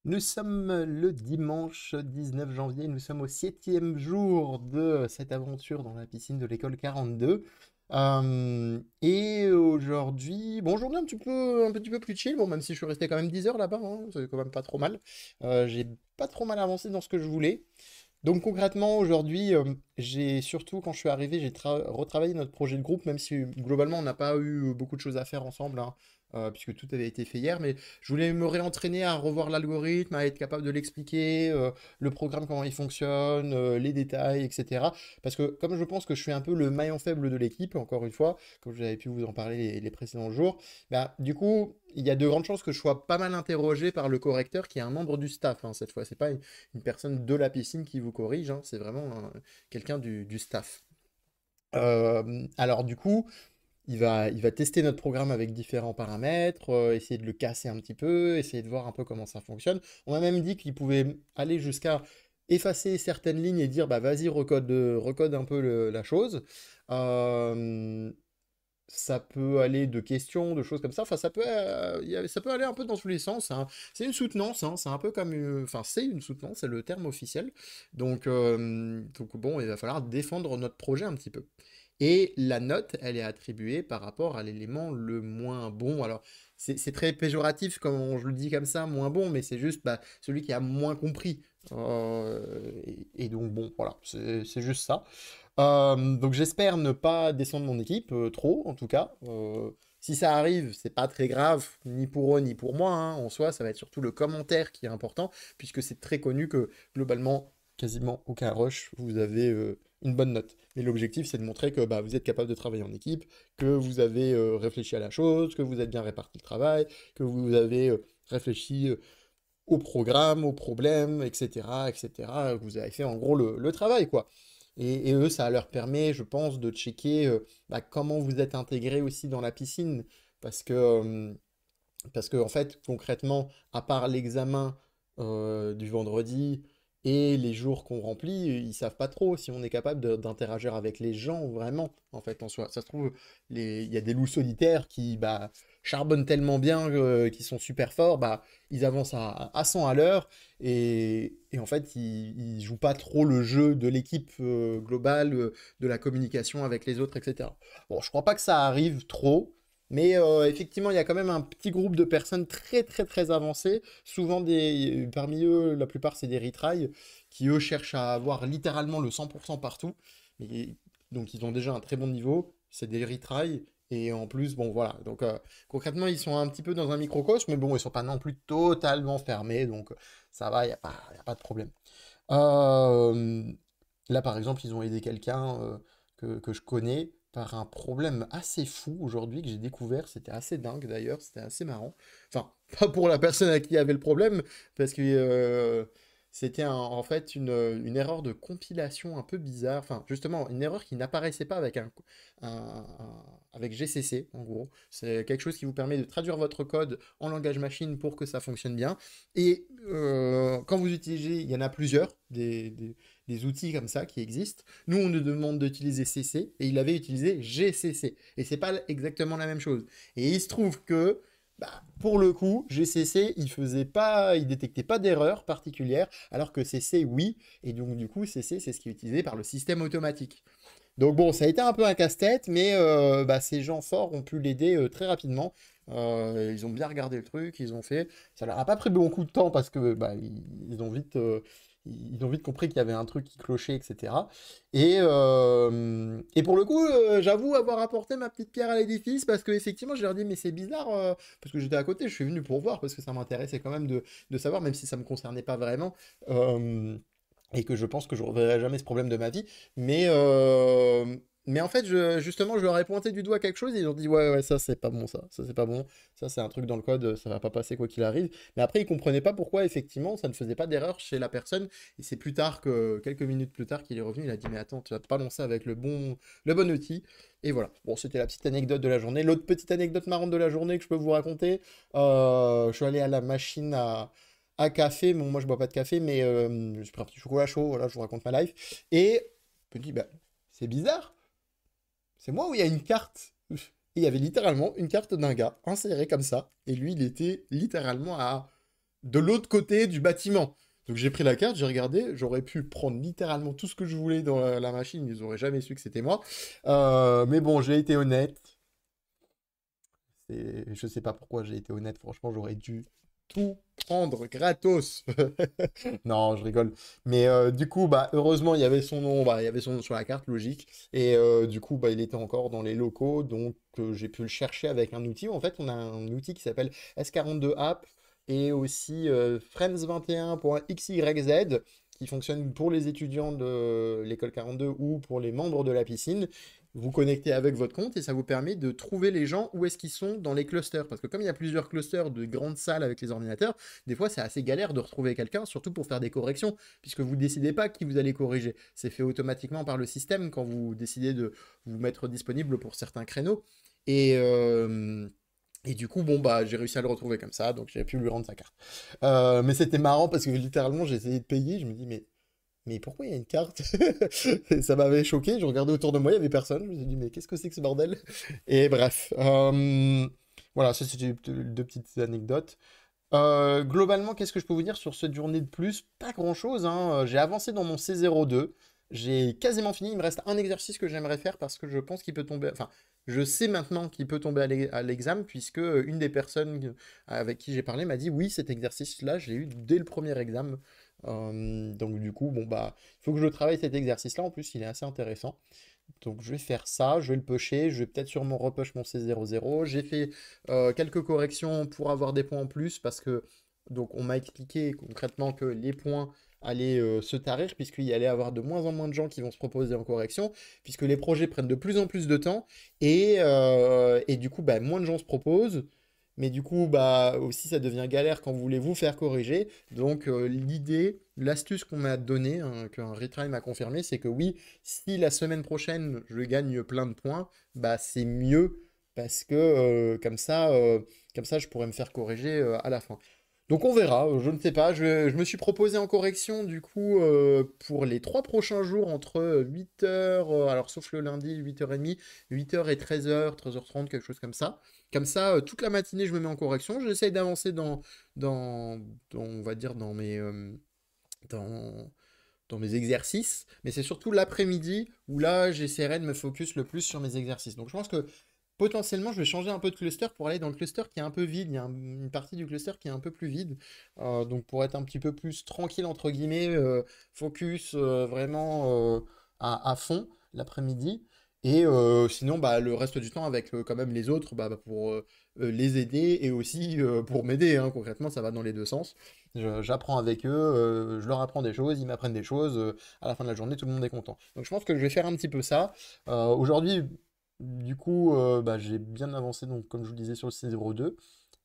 Nous sommes le dimanche 19 janvier, nous sommes au 7e jour de cette aventure dans la piscine de l'école 42. Et aujourd'hui, bon, journée un petit peu plus chill, bon, même si je suis resté quand même 10 heures là-bas, hein, c'est quand même pas trop mal. J'ai pas trop mal avancé dans ce que je voulais. Donc concrètement, aujourd'hui, j'ai surtout, quand je suis arrivé, j'ai retravaillé notre projet de groupe, même si globalement, on n'a pas eu beaucoup de choses à faire ensemble, hein, puisque tout avait été fait hier, mais je voulais me réentraîner à revoir l'algorithme, à être capable de l'expliquer, le programme, comment il fonctionne, les détails, etc. Parce que comme je pense que je suis un peu le maillon faible de l'équipe, encore une fois, comme j'avais pu vous en parler les précédents jours, bah, du coup, il y a de grandes chances que je sois pas mal interrogé par le correcteur, qui est un membre du staff, hein, cette fois. C'est pas une personne de la piscine qui vous corrige, hein, c'est vraiment quelqu'un du staff. Alors du coup, il va tester notre programme avec différents paramètres, essayer de le casser un petit peu, essayer de voir un peu comment ça fonctionne. On m'a même dit qu'il pouvait aller jusqu'à effacer certaines lignes et dire bah vas-y recode un peu la chose. Euh, Ça peut aller de questions, de choses comme ça. Enfin, ça peut aller un peu dans tous les sens, hein. C'est une soutenance, hein. C'est un peu comme, enfin, c'est une soutenance, c'est le terme officiel. Donc bon, il va falloir défendre notre projet un petit peu. Et la note, elle est attribuée par rapport à l'élément le moins bon. Alors, c'est très péjoratif quand je le dis comme ça, moins bon, mais c'est juste bah, celui qui a moins compris. Et donc, bon, voilà, c'est juste ça. Donc j'espère ne pas descendre mon équipe, trop en tout cas. Si ça arrive, c'est pas très grave, ni pour eux ni pour moi, hein. En soi, ça va être surtout le commentaire qui est important, puisque c'est très connu que globalement, quasiment aucun rush, vous avez une bonne note. Mais l'objectif, c'est de montrer que bah, vous êtes capable de travailler en équipe, que vous avez réfléchi à la chose, que vous êtes bien réparti le travail, que vous avez réfléchi au programme, aux problèmes, etc., etc. Vous avez fait en gros le travail, quoi. Et eux, ça leur permet, je pense, de checker bah, comment vous êtes intégré aussi dans la piscine. Parce que, en fait, concrètement, à part l'examen du vendredi et les jours qu'on remplit, ils savent pas trop si on est capable d'interagir avec les gens vraiment, en fait, en soi. Ça se trouve, il y a des loups solitaires qui bah, charbonnent tellement bien, qui sont super forts, bah, ils avancent à 100 à l'heure et en fait, ils jouent pas trop le jeu de l'équipe globale, de la communication avec les autres, etc. Bon, je crois pas que ça arrive trop. Mais effectivement, il y a quand même un petit groupe de personnes très très très avancées. Souvent, parmi eux, la plupart, c'est des retries qui, eux, cherchent à avoir littéralement le 100% partout. Et, donc, ils ont déjà un très bon niveau. C'est des retries. Et en plus, bon, voilà. Donc, concrètement, ils sont un petit peu dans un microcosme, mais bon, ils sont pas non plus totalement fermés. Donc, ça va, y a pas de problème. Euh, Là, par exemple, ils ont aidé quelqu'un que je connais par un problème assez fou aujourd'hui que j'ai découvert. C'était assez dingue d'ailleurs, c'était assez marrant. Enfin, pas pour la personne à qui il y avait le problème, parce que c'était en fait une erreur de compilation un peu bizarre. Enfin, justement, une erreur qui n'apparaissait pas avec avec GCC, en gros. C'est quelque chose qui vous permet de traduire votre code en langage machine pour que ça fonctionne bien. Et quand vous utilisez, il y en a plusieurs, des outils comme ça qui existent. Nous, on nous demande d'utiliser CC et il avait utilisé GCC. Et c'est pas exactement la même chose. Et il se trouve que, bah, pour le coup, GCC, il détectait pas d'erreur particulière, alors que CC, oui. Et donc, du coup, CC, c'est ce qui est utilisé par le système automatique. Donc bon, ça a été un peu un casse-tête, mais bah, ces gens forts ont pu l'aider très rapidement. Ils ont bien regardé le truc, ils ont fait. Ça leur a pas pris beaucoup de temps parce que bah, ils ont vite compris qu'il y avait un truc qui clochait, etc. Et pour le coup, j'avoue avoir apporté ma petite pierre à l'édifice parce que effectivement, je leur dis mais c'est bizarre parce que j'étais à côté, je suis venu pour voir parce que ça m'intéressait quand même de savoir, même si ça me concernait pas vraiment. euh, et que je pense que je ne reverrai jamais ce problème de ma vie. Mais, euh, mais en fait, justement, je leur ai pointé du doigt quelque chose et ils ont dit ouais, ouais, ça c'est pas bon, ça c'est pas bon, ça c'est un truc dans le code, ça va pas passer quoi qu'il arrive. Mais après, ils comprenaient pas pourquoi effectivement ça ne faisait pas d'erreur chez la personne. Et c'est plus tard que quelques minutes plus tard qu'il est revenu, il a dit mais attends, tu vas pas lancer avec le bon outil. Et voilà. Bon, c'était la petite anecdote de la journée. L'autre petite anecdote marrante de la journée que je peux vous raconter, je suis allé à la machine à café. Bon, moi, je bois pas de café, mais j'ai pris un petit chocolat chaud. Voilà, je vous raconte ma life. Et je me dis, bah, c'est bizarre. C'est moi où il y a une carte. Et il y avait littéralement une carte d'un gars insérée comme ça. Et lui, il était littéralement à de l'autre côté du bâtiment. Donc j'ai pris la carte, j'ai regardé, j'aurais pu prendre littéralement tout ce que je voulais dans la machine, ils auraient jamais su que c'était moi. Mais bon, j'ai été honnête. Je sais pas pourquoi j'ai été honnête, franchement, j'aurais dû tout prendre gratos. Non, je rigole. Mais du coup, bah, heureusement, il y avait son nom, bah, il y avait son nom sur la carte, logique. Et du coup, bah, il était encore dans les locaux, donc j'ai pu le chercher avec un outil. En fait, on a un outil qui s'appelle S42 App et aussi Friends21.xyz qui fonctionne pour les étudiants de l'école 42 ou pour les membres de la piscine. Vous connectez avec votre compte et ça vous permet de trouver les gens où est-ce qu'ils sont dans les clusters. Parce que comme il y a plusieurs clusters de grandes salles avec les ordinateurs, des fois c'est assez galère de retrouver quelqu'un, surtout pour faire des corrections, puisque vous ne décidez pas qui vous allez corriger. C'est fait automatiquement par le système quand vous décidez de vous mettre disponible pour certains créneaux. Et, euh, et du coup, bon, bah, j'ai réussi à le retrouver comme ça, donc j'ai pu lui rendre sa carte. Mais c'était marrant parce que littéralement, j'ai essayé de payer, je me dis, mais pourquoi il y a une carte? Ça m'avait choqué, je regardais autour de moi, il y avait personne, je me suis dit, mais qu'est-ce que c'est que ce bordel? Et bref, voilà, ça c'était deux petites anecdotes. Globalement, qu'est-ce que je peux vous dire sur cette journée de plus? Pas grand-chose, hein. J'ai avancé dans mon C02. J'ai quasiment fini. Il me reste un exercice que j'aimerais faire parce que je pense qu'il peut tomber. Enfin, je sais maintenant qu'il peut tomber à l'examen puisque une des personnes avec qui j'ai parlé m'a dit oui, cet exercice-là, je l'ai eu dès le premier examen. Donc du coup, bon bah, il faut que je travaille cet exercice-là. En plus, il est assez intéressant. Donc je vais faire ça, je vais le pusher, je vais peut-être sûrement repush mon C00. J'ai fait quelques corrections pour avoir des points en plus parce que donc on m'a expliqué concrètement que les points allaient se tarir puisqu'il y allait avoir de moins en moins de gens qui vont se proposer en correction puisque les projets prennent de plus en plus de temps et du coup bah, moins de gens se proposent. Mais du coup, bah aussi ça devient galère quand vous voulez vous faire corriger. Donc l'idée, l'astuce qu'on m'a donnée, hein, qu'un retry m'a confirmé, c'est que oui, si la semaine prochaine je gagne plein de points, bah c'est mieux parce que comme ça je pourrais me faire corriger à la fin. Donc on verra, je ne sais pas, je me suis proposé en correction du coup pour les 3 prochains jours entre 8h, alors sauf le lundi 8h30, 8h et 13h, 13h30, quelque chose comme ça. Comme ça, toute la matinée je me mets en correction, j'essaye d'avancer dans, on va dire dans, dans mes exercices, mais c'est surtout l'après-midi où là, j'essaierai de me focus le plus sur mes exercices. Donc je pense que potentiellement, je vais changer un peu de cluster pour aller dans le cluster qui est un peu vide. Il y a une partie du cluster qui est un peu plus vide. Donc pour être un petit peu plus tranquille, entre guillemets, focus vraiment à fond l'après-midi. Et sinon, bah, le reste du temps avec quand même les autres bah, pour les aider et aussi pour m'aider, hein. Concrètement, ça va dans les deux sens. J'apprends avec eux, je leur apprends des choses, ils m'apprennent des choses. À la fin de la journée, tout le monde est content. Donc je pense que je vais faire un petit peu ça. Aujourd'hui, du coup, bah, j'ai bien avancé, donc, comme je vous disais, sur le C02.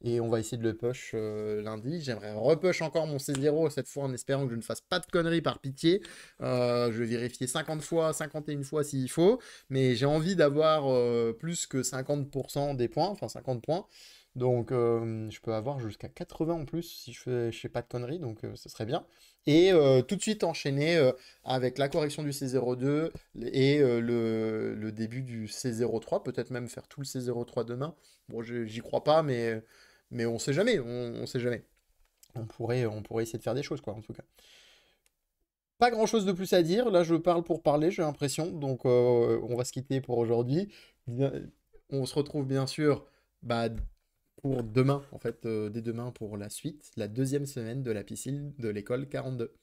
Et on va essayer de le push lundi. J'aimerais repush encore mon C0 cette fois en espérant que je ne fasse pas de conneries par pitié. Je vais vérifier 50 fois, 51 fois s'il faut. Mais j'ai envie d'avoir plus que 50% des points, enfin 50 points. Donc je peux avoir jusqu'à 80 en plus si je fais pas de conneries, donc ce serait bien. Et tout de suite enchaîner avec la correction du C02 et le début du C03, peut-être même faire tout le C03 demain. Bon, j'y crois pas, mais on sait jamais, on sait jamais. On pourrait essayer de faire des choses, quoi, en tout cas. Pas grand-chose de plus à dire, là je parle pour parler, j'ai l'impression, donc on va se quitter pour aujourd'hui. Bien- On se retrouve bien sûr bah, pour demain, en fait, dès demain pour la suite, la deuxième semaine de la piscine de l'école 42.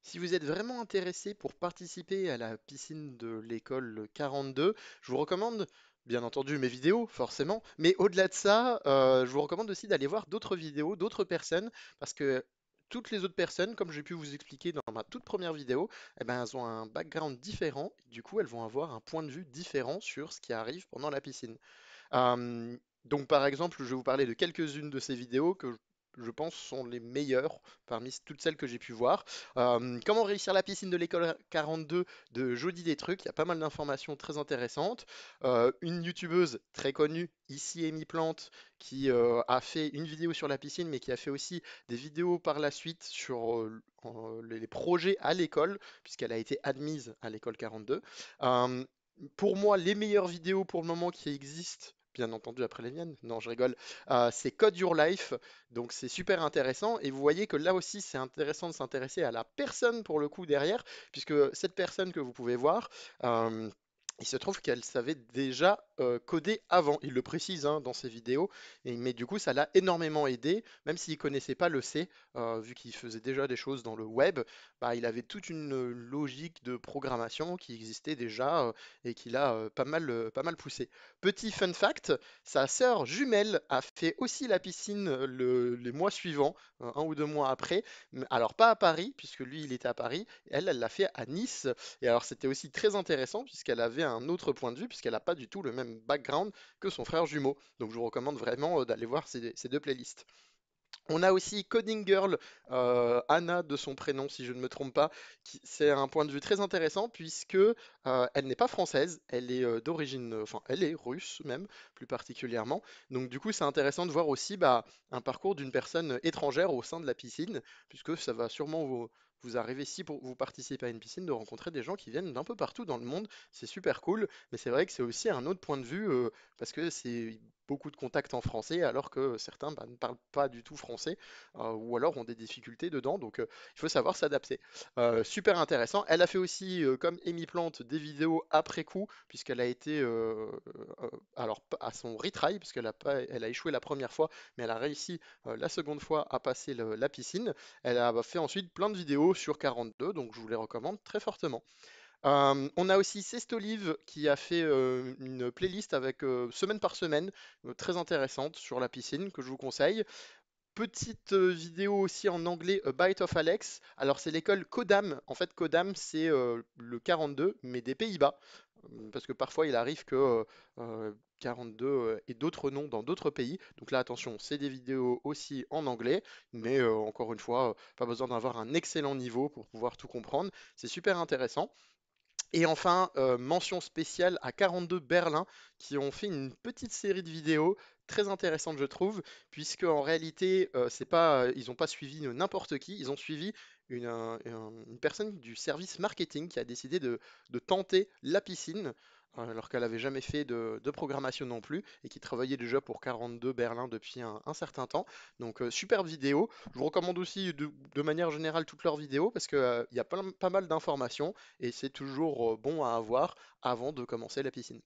Si vous êtes vraiment intéressé pour participer à la piscine de l'école 42, je vous recommande, bien entendu, mes vidéos, forcément, mais au-delà de ça, je vous recommande aussi d'aller voir d'autres vidéos, d'autres personnes, parce que toutes les autres personnes, comme j'ai pu vous expliquer dans ma toute première vidéo, eh ben, elles ont un background différent, du coup, elles vont avoir un point de vue différent sur ce qui arrive pendant la piscine. Euh, donc par exemple, je vais vous parler de quelques-unes de ces vidéos que je pense sont les meilleures parmi toutes celles que j'ai pu voir. Comment réussir la piscine de l'école 42 de Jody Détruc, il y a pas mal d'informations très intéressantes. Une youtubeuse très connue, ici Amy Plante, qui a fait une vidéo sur la piscine, mais qui a fait aussi des vidéos par la suite sur les projets à l'école, puisqu'elle a été admise à l'école 42. Euh, pour moi, les meilleures vidéos pour le moment qui existent, bien entendu après les miennes. Non, je rigole. C'est Code Your Life, donc c'est super intéressant. Et vous voyez que là aussi, c'est intéressant de s'intéresser à la personne pour le coup derrière, puisque cette personne que vous pouvez voir, euh, il se trouve qu'elle savait déjà coder avant. Il le précise hein, dans ses vidéos, mais du coup, ça l'a énormément aidé, même s'il connaissait pas le C, vu qu'il faisait déjà des choses dans le web, bah, il avait toute une logique de programmation qui existait déjà et qu'il a pas mal poussé. Petit fun fact, sa sœur jumelle a fait aussi la piscine les mois suivants, un ou deux mois après. Alors pas à Paris, puisque lui il était à Paris, elle l'a fait à Nice. Et alors c'était aussi très intéressant puisqu'elle avait un autre point de vue, puisqu'elle n'a pas du tout le même background que son frère jumeau. Donc je vous recommande vraiment d'aller voir ces deux playlists. On a aussi Coding Girl, Anna de son prénom si je ne me trompe pas, c'est un point de vue très intéressant puisque elle n'est pas française, elle est d'origine, enfin elle est russe même plus particulièrement. Donc du coup c'est intéressant de voir aussi bah, un parcours d'une personne étrangère au sein de la piscine, puisque ça va sûrement vous arriver si pour vous participez à une piscine de rencontrer des gens qui viennent d'un peu partout dans le monde. C'est super cool, mais c'est vrai que c'est aussi un autre point de vue parce que c'est beaucoup de contacts en français alors que certains bah, ne parlent pas du tout français ou alors ont des difficultés dedans. Donc il faut savoir s'adapter. Super intéressant. Elle a fait aussi, comme Amy Plante, des vidéos après coup, puisqu'elle a été alors à son retry, puisqu'elle a, pas, elle a échoué la première fois, mais elle a réussi la seconde fois à passer la piscine. Elle a fait ensuite plein de vidéos sur 42, donc je vous les recommande très fortement. On a aussi Cestolive qui a fait une playlist avec semaine par semaine, très intéressante sur la piscine que je vous conseille. Petite vidéo aussi en anglais, A Bite of Alex. Alors c'est l'école Codam. En fait, Codam c'est le 42, mais des Pays-Bas. Parce que parfois il arrive que 42 ait d'autres noms dans d'autres pays. Donc là, attention, c'est des vidéos aussi en anglais, mais encore une fois, pas besoin d'avoir un excellent niveau pour pouvoir tout comprendre. C'est super intéressant. Et enfin, mention spéciale à 42 Berlin qui ont fait une petite série de vidéos très intéressantes, je trouve, puisque en réalité, c'est pas, ils n'ont pas suivi n'importe qui, ils ont suivi une personne du service marketing qui a décidé de tenter la piscine, alors qu'elle n'avait jamais fait de programmation non plus, et qui travaillait déjà pour 42 Berlin depuis un certain temps. Donc, superbe vidéo. Je vous recommande aussi de manière générale toutes leurs vidéos, parce qu'il y a pas mal d'informations et c'est toujours bon à avoir avant de commencer la piscine.